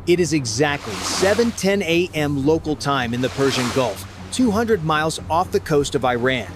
It is exactly 7:10 a.m. local time in the Persian Gulf, 200 miles off the coast of Iran.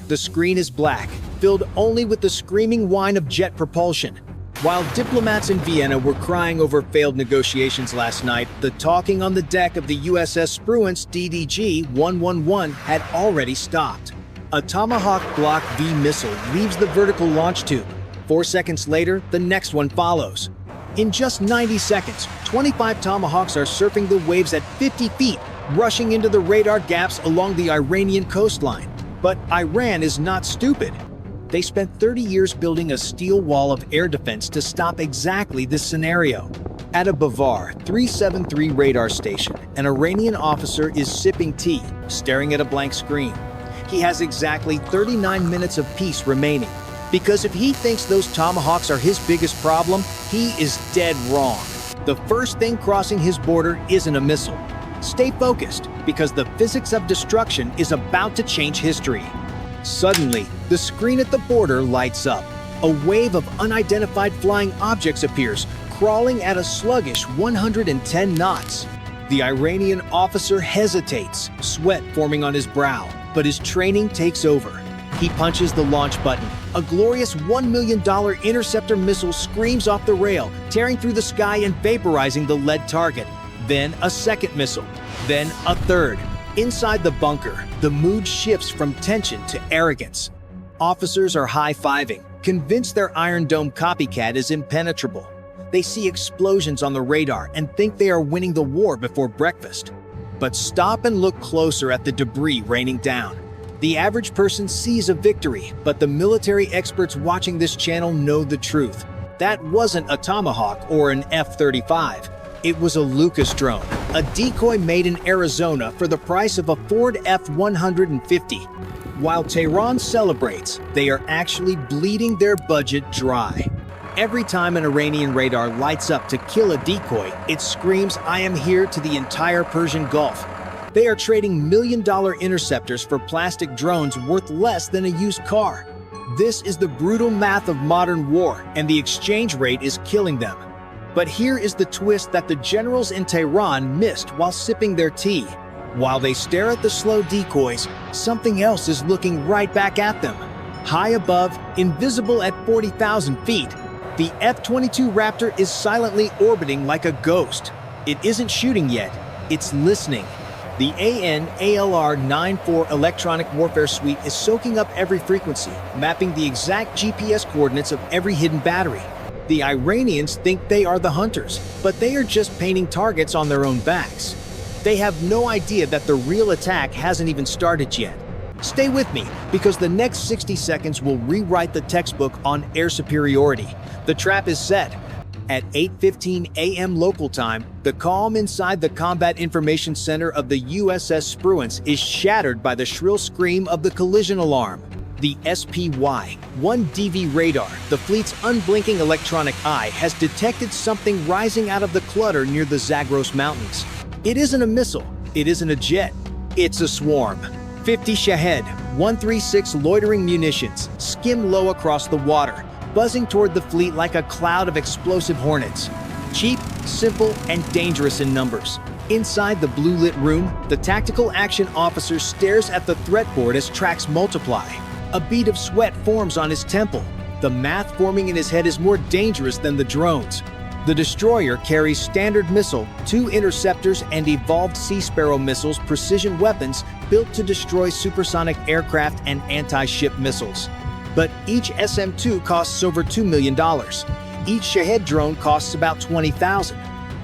The screen is black, filled only with the screaming whine of jet propulsion. While diplomats in Vienna were crying over failed negotiations last night, the talking on the deck of the USS Spruance DDG-111 had already stopped. A Tomahawk Block V missile leaves the vertical launch tube. 4 seconds later, the next one follows. In just 90 seconds, 25 Tomahawks are surfing the waves at 50 feet, rushing into the radar gaps along the Iranian coastline. But Iran is not stupid. They spent 30 years building a steel wall of air defense to stop exactly this scenario. At a Bavar 373 radar station, an Iranian officer is sipping tea, staring at a blank screen. He has exactly 39 minutes of peace remaining. Because if he thinks those Tomahawks are his biggest problem, he is dead wrong. The first thing crossing his border isn't a missile. Stay focused, because the physics of destruction is about to change history. Suddenly, the screen at the border lights up. A wave of unidentified flying objects appears, crawling at a sluggish 110 knots. The Iranian officer hesitates, sweat forming on his brow, but his training takes over. He punches the launch button. A glorious $1 million interceptor missile screams off the rail, tearing through the sky and vaporizing the lead target. Then a second missile, then a third. Inside the bunker, the mood shifts from tension to arrogance. Officers are high-fiving, convinced their Iron Dome copycat is impenetrable. They see explosions on the radar and think they are winning the war before breakfast. But stop and look closer at the debris raining down. The average person sees a victory, but the military experts watching this channel know the truth. That wasn't a Tomahawk or an F-35. It was a Lucas drone, a decoy made in Arizona for the price of a Ford F-150. While Tehran celebrates, they are actually bleeding their budget dry. Every time an Iranian radar lights up to kill a decoy, it screams, "I am here," to the entire Persian Gulf. They are trading million-dollar interceptors for plastic drones worth less than a used car. This is the brutal math of modern war, and the exchange rate is killing them. But here is the twist that the generals in Tehran missed while sipping their tea. While they stare at the slow decoys, something else is looking right back at them. High above, invisible at 40,000 feet, the F-22 Raptor is silently orbiting like a ghost. It isn't shooting yet, it's listening. The AN/ALR-94 electronic warfare suite is soaking up every frequency, mapping the exact GPS coordinates of every hidden battery. The Iranians think they are the hunters, but they are just painting targets on their own backs. They have no idea that the real attack hasn't even started yet. Stay with me, because the next 60 seconds will rewrite the textbook on air superiority. The trap is set. At 8:15 a.m. local time, the calm inside the Combat Information Center of the USS Spruance is shattered by the shrill scream of the collision alarm. The SPY-1DV radar, the fleet's unblinking electronic eye, has detected something rising out of the clutter near the Zagros Mountains. It isn't a missile, it isn't a jet, it's a swarm. 50 Shahed 136 loitering munitions skim low across the water, buzzing toward the fleet like a cloud of explosive hornets. Cheap, simple, and dangerous in numbers. Inside the blue-lit room, the tactical action officer stares at the threat board as tracks multiply. A bead of sweat forms on his temple. The math forming in his head is more dangerous than the drones. The destroyer carries Standard Missile, 2 interceptors, and evolved Sea Sparrow missiles, precision weapons built to destroy supersonic aircraft and anti-ship missiles. But each SM-2 costs over $2 million. Each Shahed drone costs about $20,000.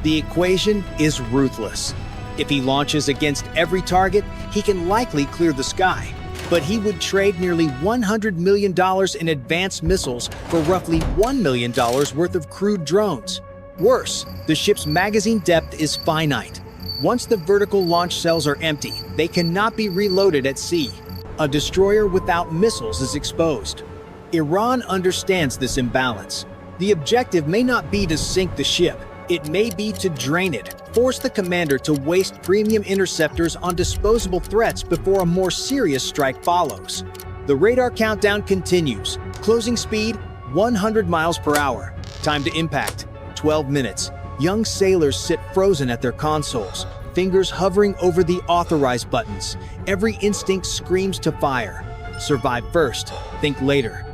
The equation is ruthless. If he launches against every target, he can likely clear the sky. But he would trade nearly $100 million in advanced missiles for roughly $1 million worth of crewed drones. Worse, the ship's magazine depth is finite. Once the vertical launch cells are empty, they cannot be reloaded at sea. A destroyer without missiles is exposed. Iran understands this imbalance. The objective may not be to sink the ship. It may be to drain it, force the commander to waste premium interceptors on disposable threats before a more serious strike follows. The radar countdown continues. Closing speed, 100 miles per hour. Time to impact, 12 minutes. Young sailors sit frozen at their consoles, fingers hovering over the authorize buttons. Every instinct screams to fire. Survive first, think later.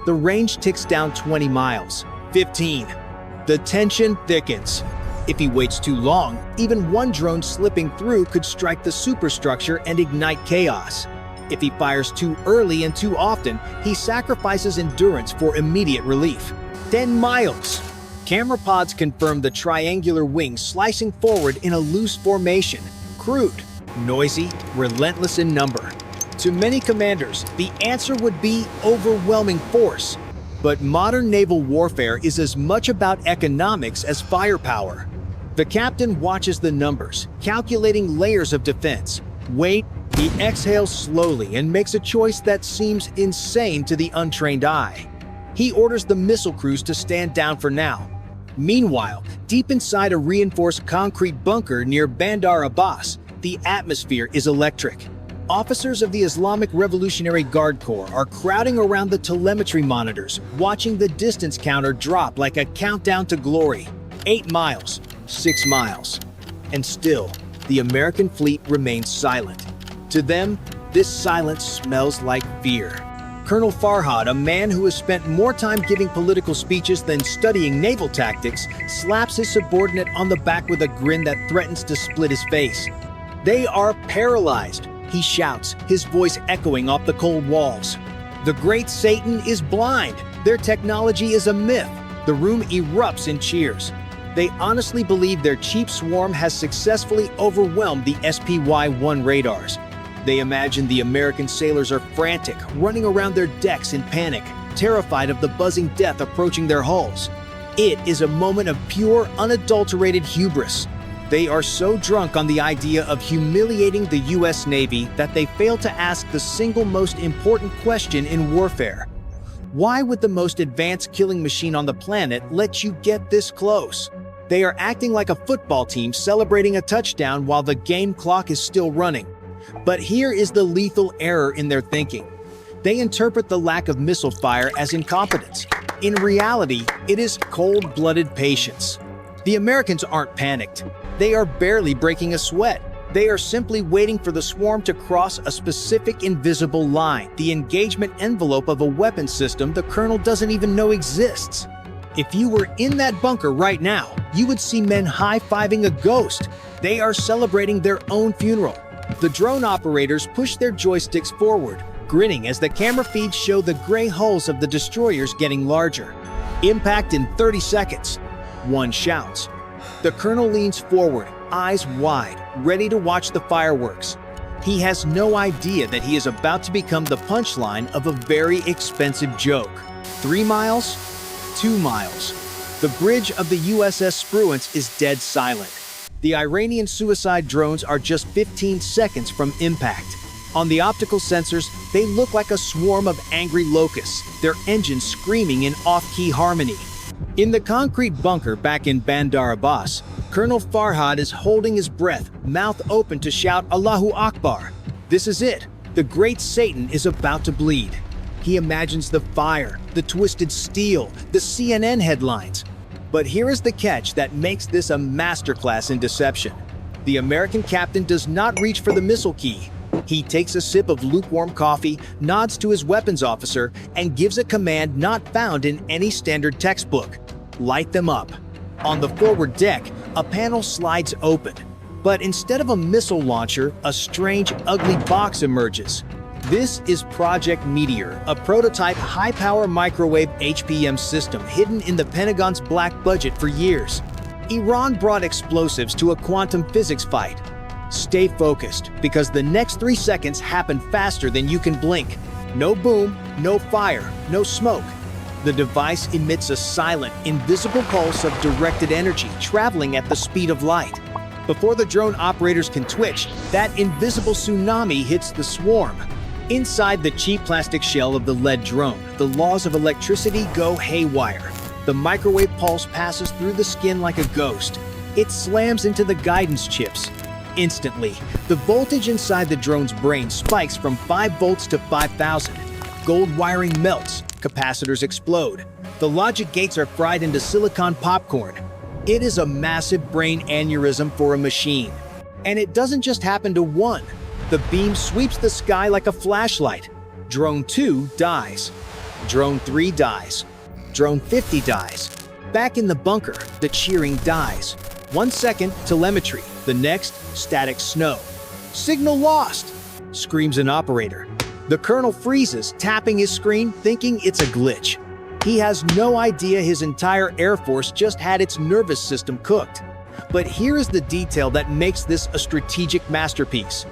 The range ticks down 20 miles. 15. The tension thickens. If he waits too long, even one drone slipping through could strike the superstructure and ignite chaos. If he fires too early and too often, he sacrifices endurance for immediate relief. 10 miles. Camera pods confirm the triangular wing slicing forward in a loose formation. Crude, noisy, relentless in number. To many commanders, the answer would be overwhelming force. But modern naval warfare is as much about economics as firepower. The captain watches the numbers, calculating layers of defense. Wait, he exhales slowly and makes a choice that seems insane to the untrained eye. He orders the missile crews to stand down for now. Meanwhile, deep inside a reinforced concrete bunker near Bandar Abbas, the atmosphere is electric. Officers of the Islamic Revolutionary Guard Corps are crowding around the telemetry monitors, watching the distance counter drop like a countdown to glory. 8 miles, 6 miles. And still, the American fleet remains silent. To them, this silence smells like fear. Colonel Farhad, a man who has spent more time giving political speeches than studying naval tactics, slaps his subordinate on the back with a grin that threatens to split his face. "They are paralyzed," he shouts, his voice echoing off the cold walls. "The great Satan is blind. Their technology is a myth." The room erupts in cheers. They honestly believe their cheap swarm has successfully overwhelmed the SPY-1 radars. They imagine the American sailors are frantic, running around their decks in panic, terrified of the buzzing death approaching their hulls. It is a moment of pure, unadulterated hubris. They are so drunk on the idea of humiliating the US Navy that they fail to ask the single most important question in warfare. Why would the most advanced killing machine on the planet let you get this close? They are acting like a football team celebrating a touchdown while the game clock is still running. But here is the lethal error in their thinking. They interpret the lack of missile fire as incompetence. In reality, it is cold-blooded patience. The Americans aren't panicked. They are barely breaking a sweat. They are simply waiting for the swarm to cross a specific invisible line, the engagement envelope of a weapon system the colonel doesn't even know exists. If you were in that bunker right now, you would see men high-fiving a ghost. They are celebrating their own funeral. The drone operators push their joysticks forward, grinning as the camera feeds show the gray hulls of the destroyers getting larger. Impact in 30 seconds. One shouts. The colonel leans forward, eyes wide, ready to watch the fireworks. He has no idea that he is about to become the punchline of a very expensive joke. 3 miles? 2 miles. The bridge of the USS Spruance is dead silent. The Iranian suicide drones are just 15 seconds from impact. On the optical sensors, they look like a swarm of angry locusts, their engines screaming in off-key harmony. In the concrete bunker back in Bandar Abbas, Colonel Farhad is holding his breath, mouth open to shout Allahu Akbar. This is it. The great Satan is about to bleed. He imagines the fire, the twisted steel, the CNN headlines. But here is the catch that makes this a masterclass in deception. The American captain does not reach for the missile key. He takes a sip of lukewarm coffee, nods to his weapons officer, and gives a command not found in any standard textbook. Light them up. On the forward deck, a panel slides open. But instead of a missile launcher, a strange, ugly box emerges. This is Project Meteor, a prototype high-power microwave HPM system hidden in the Pentagon's black budget for years. Iran brought explosives to a quantum physics fight. Stay focused, because the next 3 seconds happen faster than you can blink. No boom, no fire, no smoke. The device emits a silent, invisible pulse of directed energy traveling at the speed of light. Before the drone operators can twitch, that invisible tsunami hits the swarm. Inside the cheap plastic shell of the lead drone, the laws of electricity go haywire. The microwave pulse passes through the skin like a ghost. It slams into the guidance chips. Instantly, the voltage inside the drone's brain spikes from 5 volts to 5,000. Gold wiring melts, capacitors explode. The logic gates are fried into silicon popcorn. It is a massive brain aneurysm for a machine. And it doesn't just happen to one. The beam sweeps the sky like a flashlight. Drone 2 dies. Drone 3 dies. Drone 50 dies. Back in the bunker, the cheering dies. 1 second, telemetry. The next, static snow. Signal lost, screams an operator. The colonel freezes, tapping his screen, thinking it's a glitch. He has no idea his entire Air Force just had its nervous system cooked. But here is the detail that makes this a strategic masterpiece.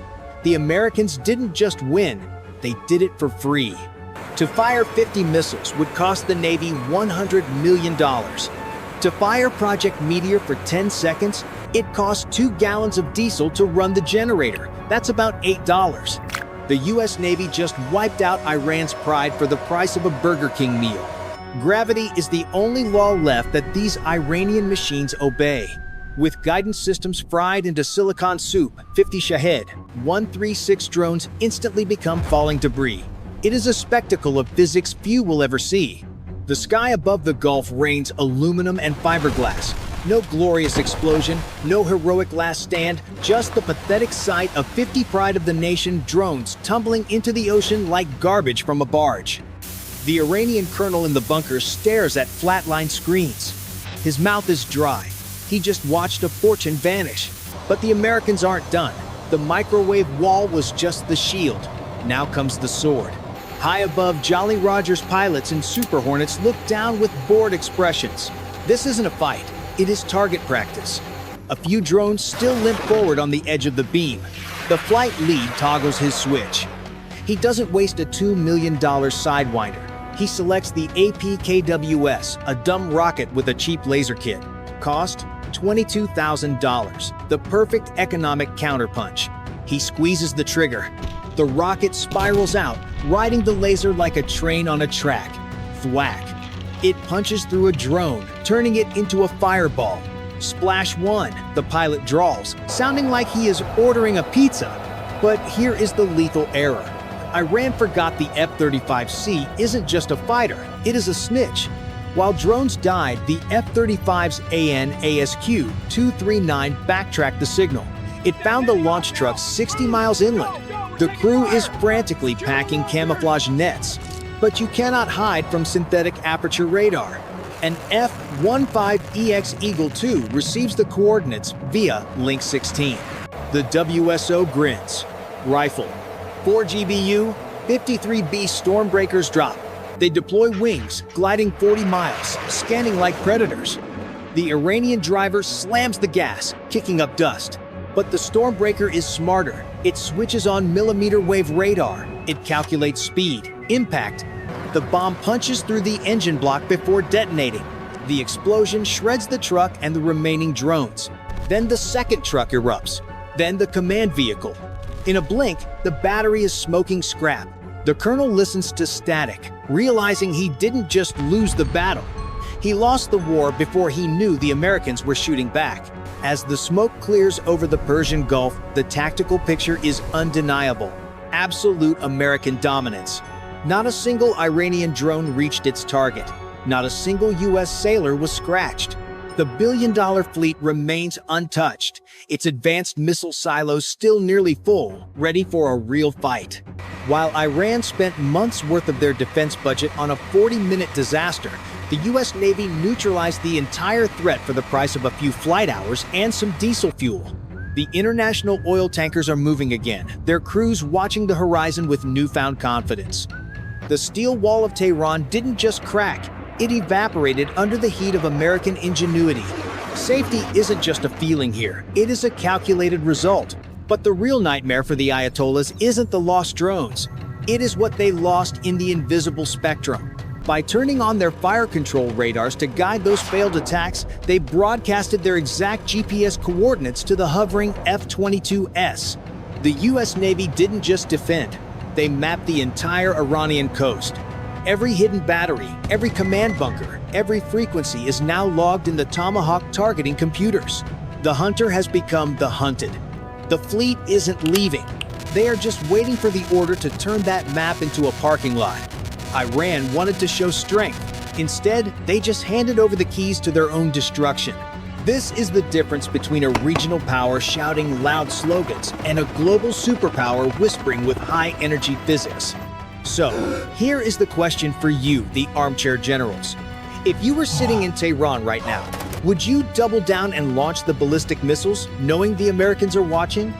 The Americans didn't just win, they did it for free. To fire 50 missiles would cost the Navy $100 million. To fire Project Meteor for 10 seconds, it cost 2 gallons of diesel to run the generator. That's about $8. The US Navy just wiped out Iran's pride for the price of a Burger King meal. Gravity is the only law left that these Iranian machines obey. With guidance systems fried into silicon soup, 50 Shahed 136 drones instantly become falling debris. It is a spectacle of physics few will ever see. The sky above the Gulf rains aluminum and fiberglass. No glorious explosion, no heroic last stand, just the pathetic sight of 50 pride of the nation drones tumbling into the ocean like garbage from a barge. The Iranian colonel in the bunker stares at flatline screens. His mouth is dry. He just watched a fortune vanish. But the Americans aren't done. The microwave wall was just the shield. Now comes the sword. High above, Jolly Roger's pilots and Super Hornets look down with bored expressions. This isn't a fight. It is target practice. A few drones still limp forward on the edge of the beam. The flight lead toggles his switch. He doesn't waste a $2 million Sidewinder. He selects the APKWS, a dumb rocket with a cheap laser kit. Cost $22,000, the perfect economic counterpunch. He squeezes the trigger. The rocket spirals out, riding the laser like a train on a track. Thwack. It punches through a drone, turning it into a fireball. Splash 1, the pilot drawls, sounding like he is ordering a pizza. But here is the lethal error. Iran forgot the F-35C isn't just a fighter, it is a snitch. While drones died, the F-35's AN/ASQ-239 backtracked the signal. It found the launch truck 60 miles inland. The crew is frantically packing camouflage nets. But you cannot hide from synthetic aperture radar. An F-15EX Eagle II receives the coordinates via Link 16. The WSO grins. Rifle. 4 GBU, 53B Stormbreakers drop. They deploy wings, gliding 40 miles, scanning like predators. The Iranian driver slams the gas, kicking up dust. But the Stormbreaker is smarter. It switches on millimeter wave radar. It calculates speed, impact. The bomb punches through the engine block before detonating. The explosion shreds the truck and the remaining drones. Then the second truck erupts. Then the command vehicle. In a blink, the battery is smoking scrap. The colonel listens to static, realizing he didn't just lose the battle. He lost the war before he knew the Americans were shooting back. As the smoke clears over the Persian Gulf, the tactical picture is undeniable. Absolute American dominance. Not a single Iranian drone reached its target. Not a single US sailor was scratched. The billion-dollar fleet remains untouched, its advanced missile silos still nearly full, ready for a real fight. While Iran spent months' worth of their defense budget on a 40-minute disaster, the US Navy neutralized the entire threat for the price of a few flight hours and some diesel fuel. The international oil tankers are moving again, their crews watching the horizon with newfound confidence. The steel wall of Tehran didn't just crack, it evaporated under the heat of American ingenuity. Safety isn't just a feeling here, it is a calculated result. But the real nightmare for the Ayatollahs isn't the lost drones. It is what they lost in the invisible spectrum. By turning on their fire control radars to guide those failed attacks, they broadcasted their exact GPS coordinates to the hovering F-22S. The US Navy didn't just defend, they mapped the entire Iranian coast. Every hidden battery, every command bunker, every frequency is now logged in the Tomahawk targeting computers. The hunter has become the hunted. The fleet isn't leaving. They are just waiting for the order to turn that map into a parking lot. Iran wanted to show strength. Instead, they just handed over the keys to their own destruction. This is the difference between a regional power shouting loud slogans and a global superpower whispering with high-energy physics. So, here is the question for you, the armchair generals. If you were sitting in Tehran right now, would you double down and launch the ballistic missiles, knowing the Americans are watching?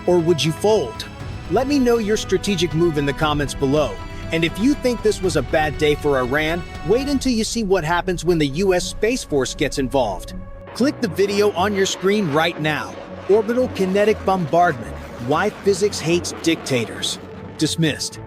Or would you fold? Let me know your strategic move in the comments below. And if you think this was a bad day for Iran, wait until you see what happens when the US Space Force gets involved. Click the video on your screen right now. Orbital Kinetic Bombardment: Why Physics Hates Dictators. Dismissed.